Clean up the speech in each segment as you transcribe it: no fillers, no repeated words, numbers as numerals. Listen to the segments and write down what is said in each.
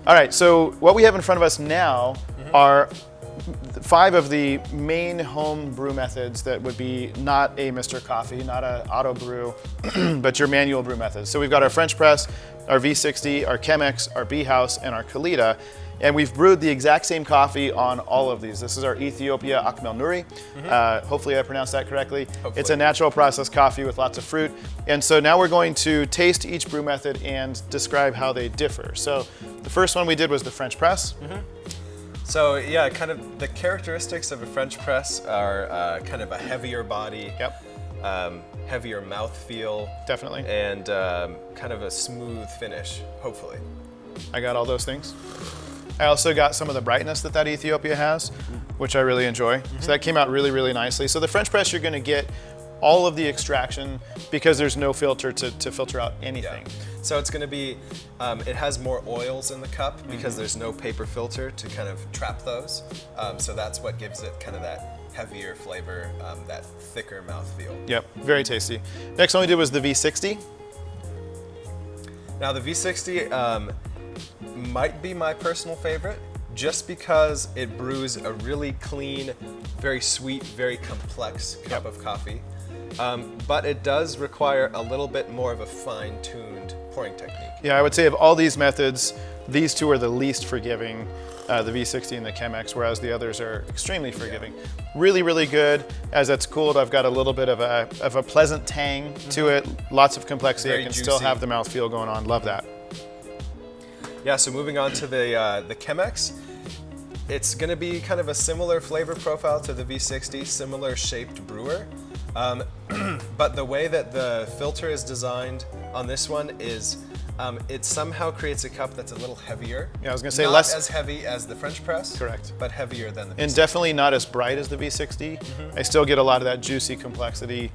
All right, so what we have in front of us now are 5 of the main home brew methods that would be not a Mr. Coffee, not an auto brew, but your manual brew methods. So we've got our French press, our V60, our Chemex, our Bee House, and our Kalita. And we've brewed the exact same coffee on all of these. This is our Ethiopia Akmel Nuri. Hopefully I pronounced that correctly. Hopefully. It's a natural processed coffee with lots of fruit. And so now we're going to taste each brew method and describe how they differ. So the first one we did was the French press. So yeah, kind of the characteristics of a French press are kind of a heavier body, heavier mouthfeel. Definitely. And kind of a smooth finish, hopefully. I got all those things. I also got some of the brightness that Ethiopia has, which I really enjoy. So that came out really, really nicely. So the French press, you're gonna get all of the extraction because there's no filter to filter out anything. Yeah. So it's gonna be, it has more oils in the cup because there's no paper filter to kind of trap those. So that's what gives it kind of that heavier flavor, that thicker mouthfeel. Yep, very tasty. Next one we did was the V60. Now the V60, might be my personal favorite just because it brews a really clean, very sweet, very complex cup of coffee. But it does require a little bit more of a fine-tuned pouring technique. Yeah, I would say of all these methods, these two are the least forgiving, the V60 and the Chemex, whereas the others are extremely forgiving. Really, really good. As it's cooled, I've got a little bit of a pleasant tang to it, lots of complexity. Very I can juicy. still have the mouthfeel going on. Love that. Yeah, so moving on to the Chemex, it's going to be kind of a similar flavor profile to the V60, similar shaped brewer. But the way that the filter is designed on this one is it somehow creates a cup that's a little heavier. Yeah, I was going to say not less as heavy as the French press. Correct. But heavier than the V60. And definitely not as bright as the V60. I still get a lot of that juicy complexity.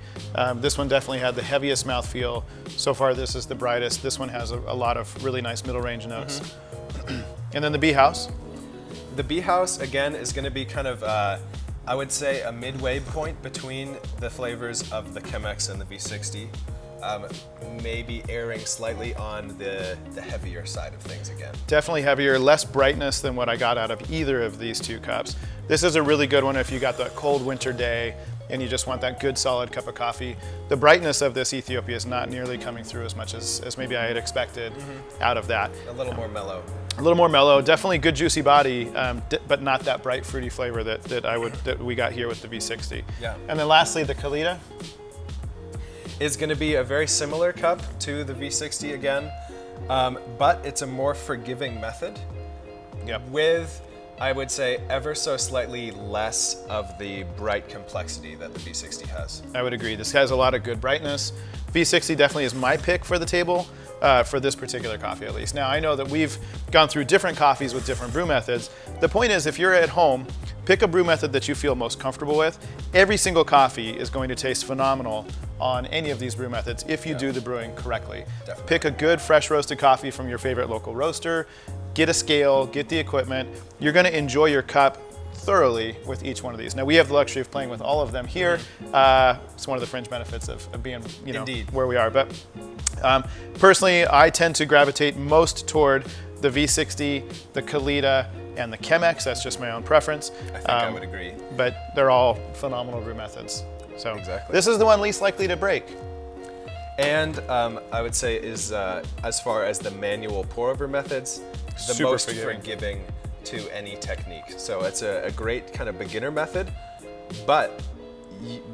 This one definitely had the heaviest mouthfeel. So far, this is the brightest. This one has a lot of really nice middle range notes. And then the Bee House. The Bee House, again, is going to be kind of, I would say, a midway point between the flavors of the Chemex and the V60. Maybe erring slightly on the heavier side of things again. Definitely heavier, less brightness than what I got out of either of these two cups. This is a really good one if you got that cold winter day and you just want that good solid cup of coffee. The brightness of this Ethiopia is not nearly coming through as much as maybe I had expected out of that. A little more mellow. A little more mellow, definitely good juicy body, but not that bright fruity flavor that we got here with the V60. Yeah. And then lastly, the Kalita. Is going to be a very similar cup to the V60 again, but it's a more forgiving method. Yep. With, I would say, ever so slightly less of the bright complexity that the V60 has. I would agree. This has a lot of good brightness. V60 definitely is my pick for the table, for this particular coffee at least. Now, I know that we've gone through different coffees with different brew methods. The point is, if you're at home, pick a brew method that you feel most comfortable with. Every single coffee is going to taste phenomenal on any of these brew methods if you do the brewing correctly. Definitely. Pick a good fresh roasted coffee from your favorite local roaster, get a scale, get the equipment. You're going to enjoy your cup thoroughly with each one of these. Now we have the luxury of playing with all of them here. It's one of the fringe benefits of being, Indeed. where we are. But personally, I tend to gravitate most toward the V60, the Kalita, and the Chemex. That's just my own preference. I think I would agree. But they're all phenomenal brew methods. So Exactly. This is the one least likely to break. And I would say is, as far as the manual pour-over methods, the Super most forgiving. forgiving to any technique. So it's a great kind of beginner method, but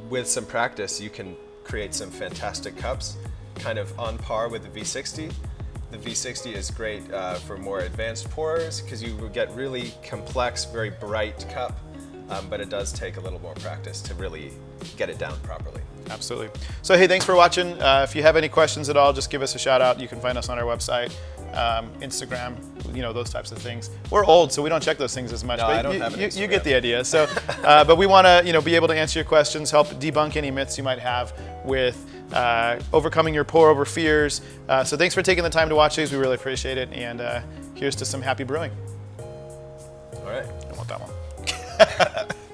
with some practice, you can create some fantastic cups, kind of on par with the V60. The V60 is great for more advanced pourers because you get really complex, very bright cup, but it does take a little more practice to really get it down properly. Absolutely. So hey, thanks for watching. If you have any questions at all, just give us a shout out. You can find us on our website, Instagram, those types of things. We're old, so we don't check those things as much. No, but I don't have an you get Instagram. the idea. So, but we want to be able to answer your questions, help debunk any myths you might have with overcoming your pour-over fears. So thanks for taking the time to watch these. We really appreciate it. And here's to some happy brewing. All right. I want that one.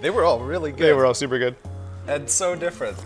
They were all really good. They were all super good. And so different.